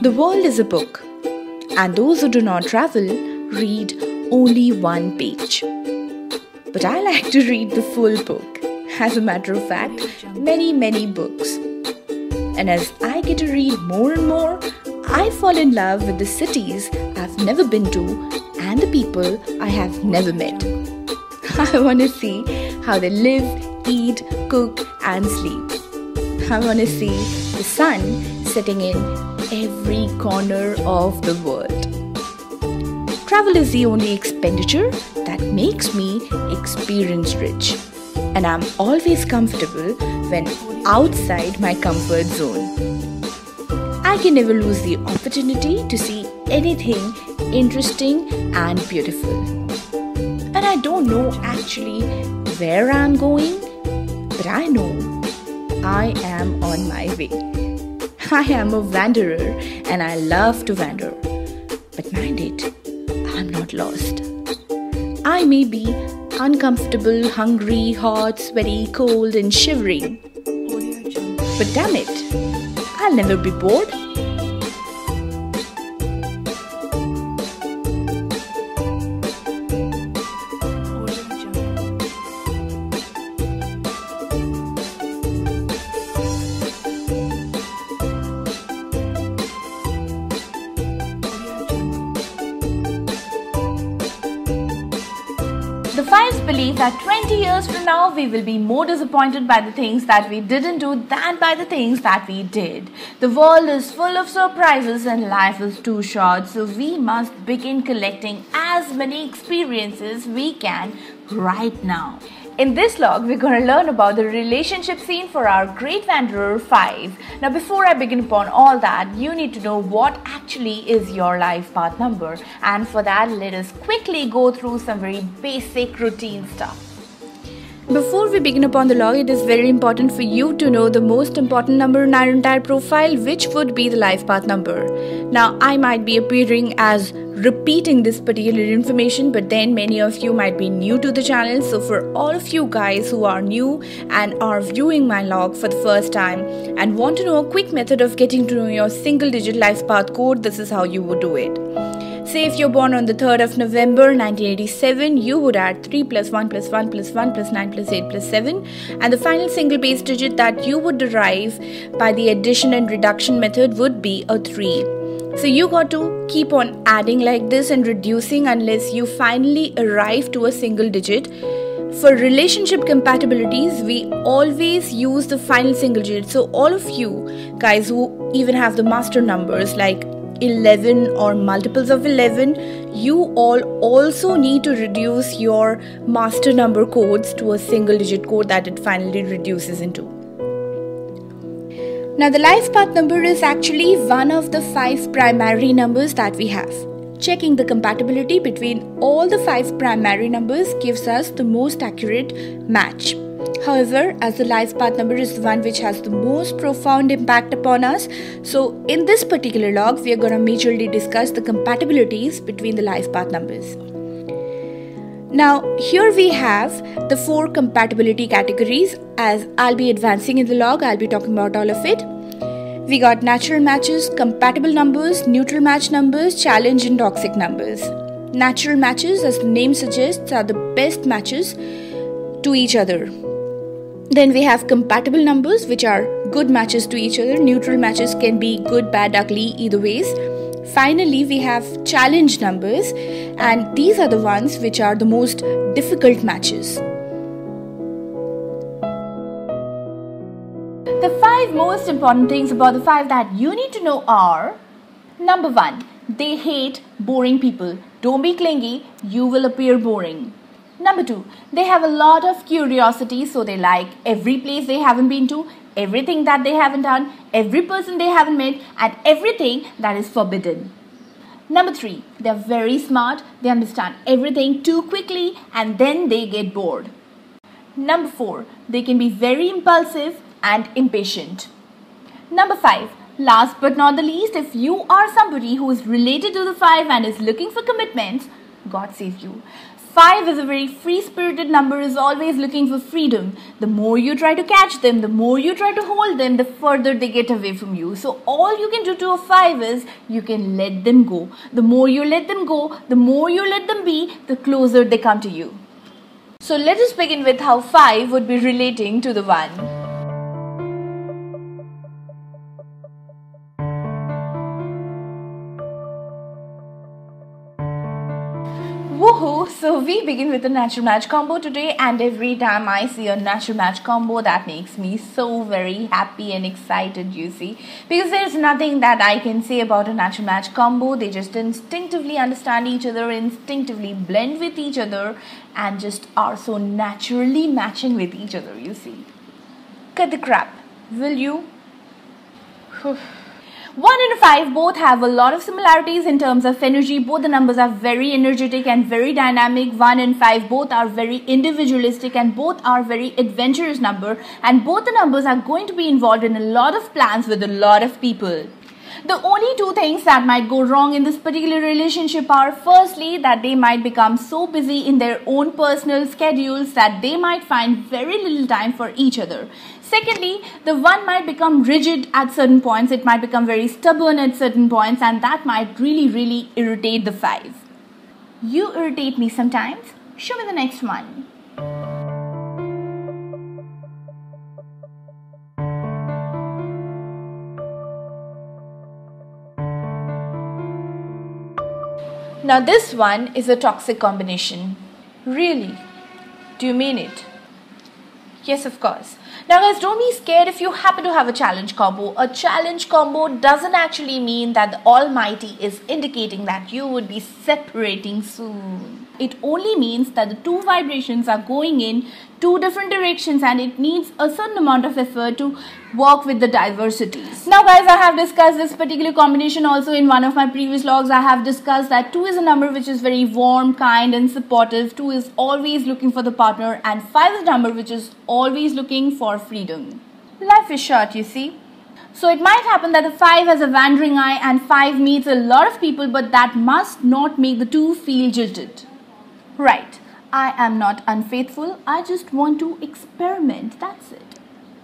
The world is a book, and those who do not travel read only one page. But I like to read the full book. As a matter of fact, many books. And as I get to read more and more, I fall in love with the cities I've never been to and the people I have never met. I want to see how they live, eat, cook and sleep. I want to see the sun setting in every corner of the world. Travel is the only expenditure that makes me experience rich. And I'm always comfortable when outside my comfort zone. I can never lose the opportunity to see anything interesting and beautiful. And I don't know actually where I'm going, but I know I am on my way. I am a wanderer and I love to wander. But mind it, I'm not lost. I may be uncomfortable, hungry, hot, sweaty, cold and shivering. But damn it, I'll never be bored. The fives believe that 20 years from now we will be more disappointed by the things that we didn't do than by the things that we did. The world is full of surprises and life is too short, so we must begin collecting as many experiences we can right now. In this log, we're going to learn about the relationship scene for our Great Wanderer 5. Now, before I begin upon all that, you need to know what actually is your life path number. And for that, let us quickly go through some very basic routine stuff. Before we begin upon the log, it is very important for you to know the most important number in our entire profile, which would be the life path number. Now, I might be appearing as repeating this particular information, but then many of you might be new to the channel. So for all of you guys who are new and are viewing my log for the first time and want to know a quick method of getting to know your single digit life path code, this is how you would do it. Say if you're born on the 3rd of November 1987, you would add 3 plus 1 plus 1 plus 1 plus 9 plus 8 plus 7, and the final single base digit that you would derive by the addition and reduction method would be a 3. So you got to keep on adding like this and reducing unless you finally arrive to a single digit. For relationship compatibilities, we always use the final single digit. So all of you guys who even have the master numbers like 11 or multiples of 11, you all also need to reduce your master number codes to a single digit code that it finally reduces into. Now the life path number is actually one of the 5 primary numbers that we have. Checking the compatibility between all the 5 primary numbers gives us the most accurate match. However, as the life path number is the one which has the most profound impact upon us, so in this particular log, we are going to majorly discuss the compatibilities between the life path numbers. Now, here we have the 4 compatibility categories. As I'll be advancing in the log, I'll be talking about all of it. We got natural matches, compatible numbers, neutral match numbers, challenge and toxic numbers. Natural matches, as the name suggests, are the best matches to each other. Then we have compatible numbers, which are good matches to each other. Neutral matches can be good, bad, ugly, either ways. Finally, we have challenge numbers, and these are the ones which are the most difficult matches. The 5 most important things about the 5 that you need to know are: number 1, they hate boring people. Don't be clingy, you will appear boring. Number 2, they have a lot of curiosity, so they like every place they haven't been to, everything that they haven't done, every person they haven't met, and everything that is forbidden. Number 3, they are very smart, they understand everything too quickly, and then they get bored. Number 4, they can be very impulsive and impatient. Number 5, last but not the least, if you are somebody who is related to the 5 and is looking for commitments, God save you. 5 is a very free-spirited number, is always looking for freedom. The more you try to catch them, the more you try to hold them, the further they get away from you. So all you can do to a 5 is you can let them go. The more you let them go, the more you let them be, the closer they come to you. So let us begin with how 5 would be relating to the 1. Woohoo! So we begin with a natural match combo today, and every time I see a natural match combo, that makes me so very happy and excited, you see, because there's nothing that I can say about a natural match combo. They just instinctively understand each other, instinctively blend with each other, and just are so naturally matching with each other, you see. Cut the crap, will you? 1 and 5 both have a lot of similarities in terms of energy. Both the numbers are very energetic and very dynamic. 1 and 5 both are very individualistic and both are very adventurous number. And both the numbers are going to be involved in a lot of plans with a lot of people. The only two things that might go wrong in this particular relationship are, firstly, that they might become so busy in their own personal schedules that they might find very little time for each other. Secondly, the 1 might become rigid at certain points, it might become very stubborn at certain points, and that might really irritate the 5. You irritate me sometimes. Show me the next one. Now this one is a toxic combination. Really? Do you mean it? Yes, of course. Now guys, don't be scared if you happen to have a challenge combo. A challenge combo doesn't actually mean that the Almighty is indicating that you would be separating soon. It only means that the two vibrations are going in two different directions and it needs a certain amount of effort to work with the diversities. Now guys, I have discussed this particular combination also in one of my previous vlogs. I have discussed that 2 is a number which is very warm, kind and supportive. 2 is always looking for the partner, and 5 is a number which is always looking for freedom. Life is short, you see. So it might happen that the 5 has a wandering eye and 5 meets a lot of people, but that must not make the 2 feel jilted. Right, I am not unfaithful, I just want to experiment, that's it.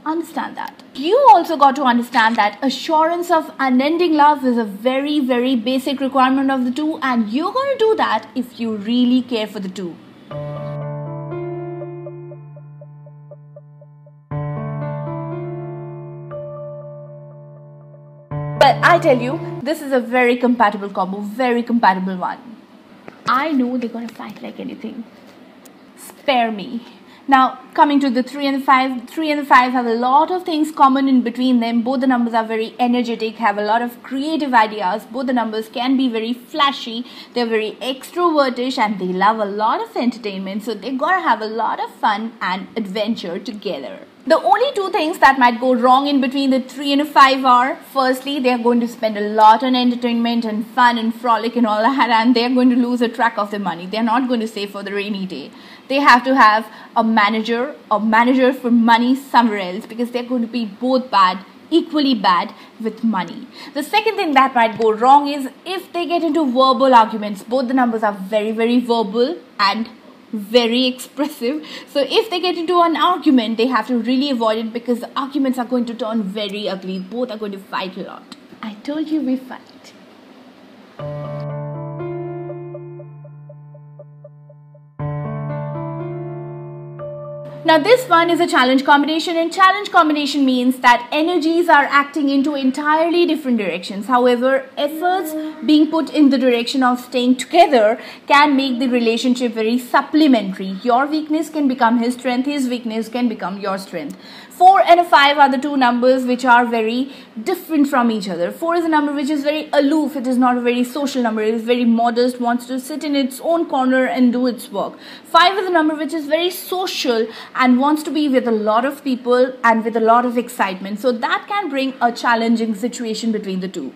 Understand that. You also got to understand that assurance of unending love is a very basic requirement of the 2, and you're going to do that if you really care for the 2. But I tell you, this is a very compatible combo, very compatible one. I know they're gonna fight like anything. Spare me. Now, coming to the 3 and the 5, 3 and the 5 have a lot of things common in between them. Both the numbers are very energetic, have a lot of creative ideas. Both the numbers can be very flashy. They're very extrovertish and they love a lot of entertainment. So they're gonna have a lot of fun and adventure together. The only two things that might go wrong in between the 3 and the 5 are, firstly, they're going to spend a lot on entertainment and fun and frolic and all that, and they're going to lose a track of their money. They're not going to save for the rainy day. They have to have a manager for money somewhere else, because they're going to be both bad, equally bad with money. The second thing that might go wrong is if they get into verbal arguments. Both the numbers are very verbal and very expressive. So if they get into an argument, they have to really avoid it, because the arguments are going to turn very ugly. Both are going to fight a lot. I told you we fight. Now this one is a challenge combination, and challenge combination means that energies are acting into entirely different directions. However, efforts being put in the direction of staying together can make the relationship very supplementary. Your weakness can become his strength, his weakness can become your strength. 4 and a 5 are the two numbers which are very different from each other. 4 is a number which is very aloof. It is not a very social number. It is very modest, wants to sit in its own corner and do its work. 5 is a number which is very social and wants to be with a lot of people and with a lot of excitement. So that can bring a challenging situation between the two.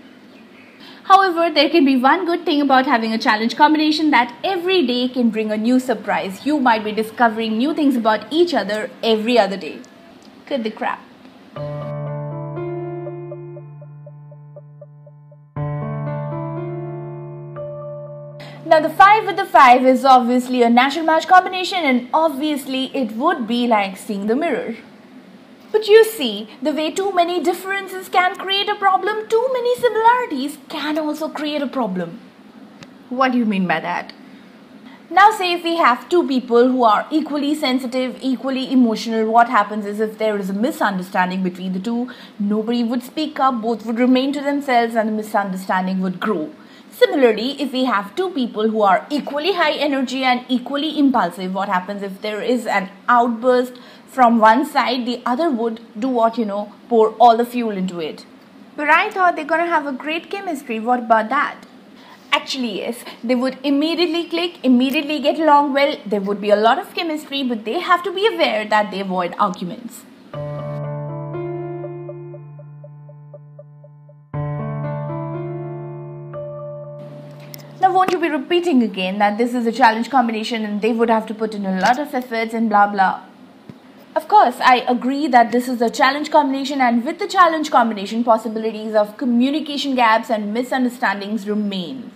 However, there can be one good thing about having a challenge combination, that every day can bring a new surprise. You might be discovering new things about each other every other day. Cut the crap. Now the 5 with the 5 is obviously a natural match combination, and obviously it would be like seeing the mirror. But you see, the way too many differences can create a problem, too many similarities can also create a problem. What do you mean by that? Now say if we have two people who are equally sensitive, equally emotional, what happens is if there is a misunderstanding between the two, nobody would speak up, both would remain to themselves and the misunderstanding would grow. Similarly, if we have two people who are equally high energy and equally impulsive, what happens if there is an outburst from one side, the other would do what, pour all the fuel into it. But I thought they're gonna have a great chemistry. What about that? Actually, yes, they would immediately click, immediately get along well. There would be a lot of chemistry, but they have to be aware that they avoid arguments. Now, won't you be repeating again that this is a challenge combination and they would have to put in a lot of efforts and blah blah? Of course, I agree that this is a challenge combination, and with the challenge combination, possibilities of communication gaps and misunderstandings remain.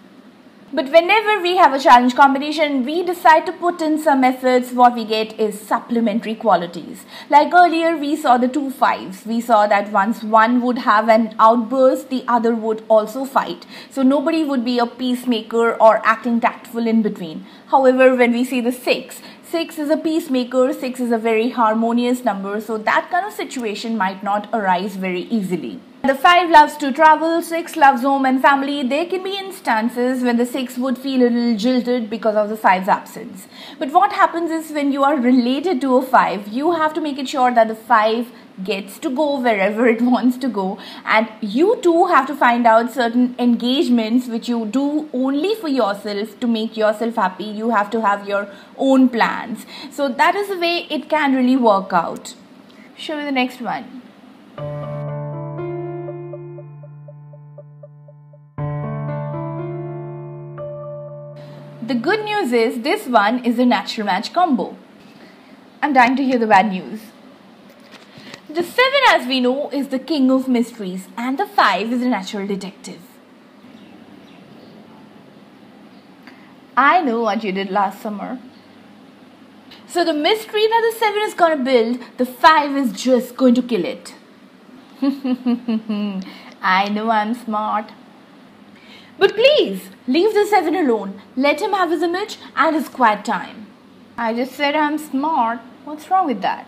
But whenever we have a challenge combination, we decide to put in some efforts, what we get is supplementary qualities. Like earlier, we saw the two fives. We saw that once one would have an outburst, the other would also fight. So nobody would be a peacemaker or acting tactful in between. However, when we see the 6 is a peacemaker, 6 is a very harmonious number, so that kind of situation might not arise very easily. The 5 loves to travel, 6 loves home and family. There can be instances when the 6 would feel a little jilted because of the 5's absence. But what happens is when you are related to a 5, you have to make it sure that the 5 gets to go wherever it wants to go, and you too have to find out certain engagements which you do only for yourself to make yourself happy. You have to have your own plans. So that is the way it can really work out. Show me the next one. The good news is this one is a natural match combo. I'm dying to hear the bad news. The 7, as we know, is the king of mysteries, and the 5 is a natural detective. I know what you did last summer. So the mystery that the 7 is going to build, the 5 is just going to kill it. I know I'm smart. But please, leave the 7 alone. Let him have his image and his quiet time. I just said I'm smart. What's wrong with that?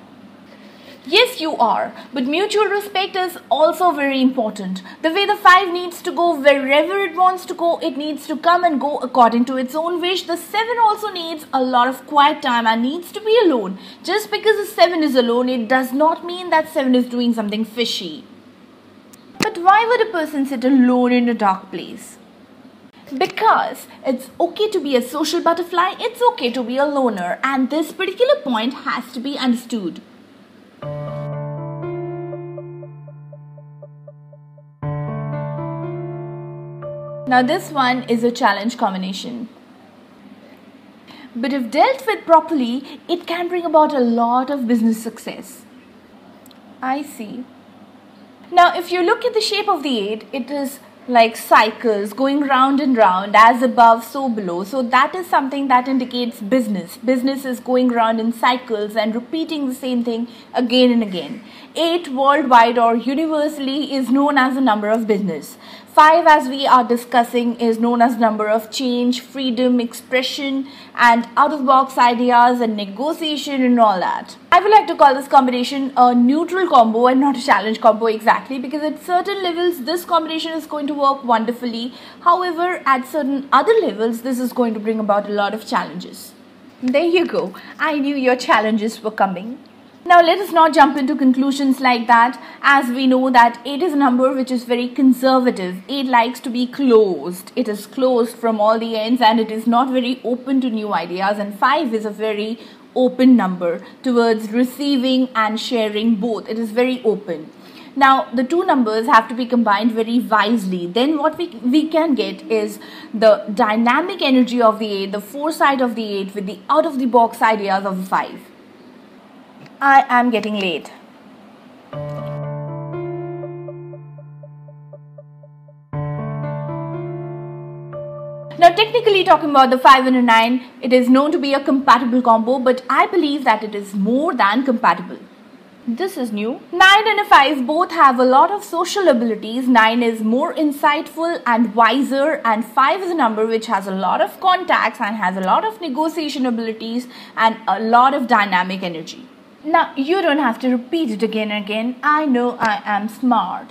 Yes, you are, but mutual respect is also very important. The way the 5 needs to go wherever it wants to go, it needs to come and go according to its own wish. The 7 also needs a lot of quiet time and needs to be alone. Just because the 7 is alone, it does not mean that 7 is doing something fishy. But why would a person sit alone in a dark place? Because it's okay to be a social butterfly, it's okay to be a loner, and this particular point has to be understood. Now this one is a challenge combination. But if dealt with properly, it can bring about a lot of business success. I see. Now if you look at the shape of the 8, it is like cycles going round and round, as above so below. So that is something that indicates business. Business is going round in cycles and repeating the same thing again and again. 8 worldwide or universally is known as the number of business. 5, as we are discussing, is known as number of change, freedom, expression, and out-of-box ideas and negotiation and all that. I would like to call this combination a neutral combo and not a challenge combo exactly, because at certain levels this combination is going to work wonderfully. However, at certain other levels this is going to bring about a lot of challenges. There you go. I knew your challenges were coming. Now let us not jump into conclusions like that, as we know that 8 is a number which is very conservative. 8 likes to be closed. It is closed from all the ends and it is not very open to new ideas, and 5 is a very open number towards receiving and sharing both. It is very open. Now the two numbers have to be combined very wisely. Then what we can get is the dynamic energy of the 8, the foresight of the 8 with the out of the box ideas of the 5. I am getting late. Now, technically talking about the 5 and a 9, it is known to be a compatible combo, but I believe that it is more than compatible. This is new. 9 and a 5 both have a lot of social abilities. 9 is more insightful and wiser, and 5 is a number which has a lot of contacts and has a lot of negotiation abilities and a lot of dynamic energy. Now, you don't have to repeat it again and again. I know I am smart.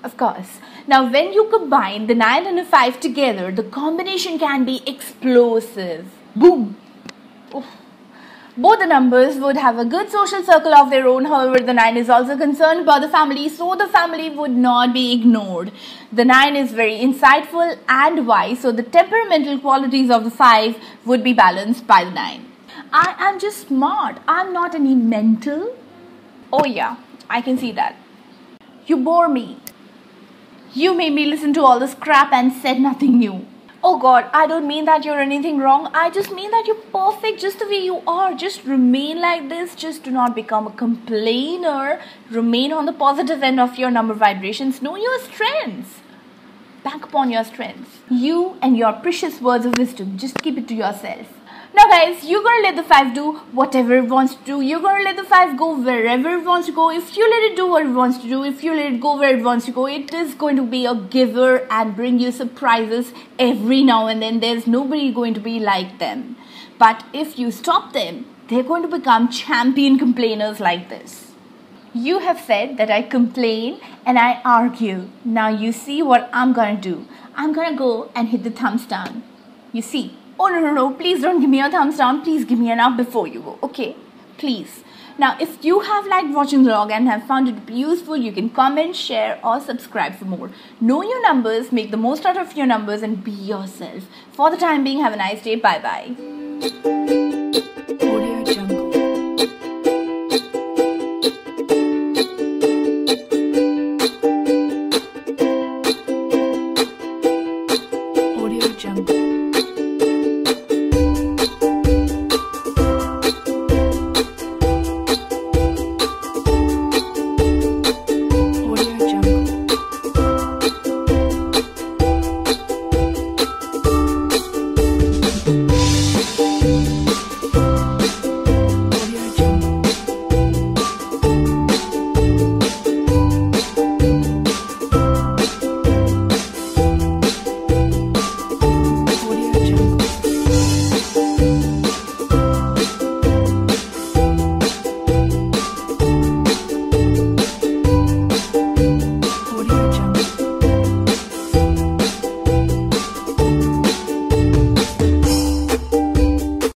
Of course. Now, when you combine the 9 and a 5 together, the combination can be explosive. Boom! Oof. Both the numbers would have a good social circle of their own. However, the 9 is also concerned about the family, so the family would not be ignored. The 9 is very insightful and wise, so the temperamental qualities of the 5 would be balanced by the 9. I am just smart. I'm not any mental. Oh yeah, I can see that. You bore me. You made me listen to all this crap and said nothing new. Oh God, I don't mean that you're anything wrong. I just mean that you're perfect just the way you are. Just remain like this. Just do not become a complainer. Remain on the positive end of your number vibrations. Know your strengths. Bank upon your strengths. You and your precious words of wisdom. Just keep it to yourself. Now guys, you're gonna let the 5 do whatever it wants to do. You're gonna let the 5 go wherever it wants to go. If you let it do what it wants to do, if you let it go where it wants to go, it is going to be a giver and bring you surprises every now and then. There's nobody going to be like them. But if you stop them, they're going to become champion complainers like this. You have said that I complain and I argue. Now you see what I'm gonna do. I'm gonna go and hit the thumbs down. You see? Oh no, please don't give me a thumbs down. Please give me an up before you go, okay? Please. Now, if you have liked watching the vlog and have found it useful, you can comment, share or subscribe for more. Know your numbers, make the most out of your numbers and be yourself. For the time being, have a nice day. Bye-bye.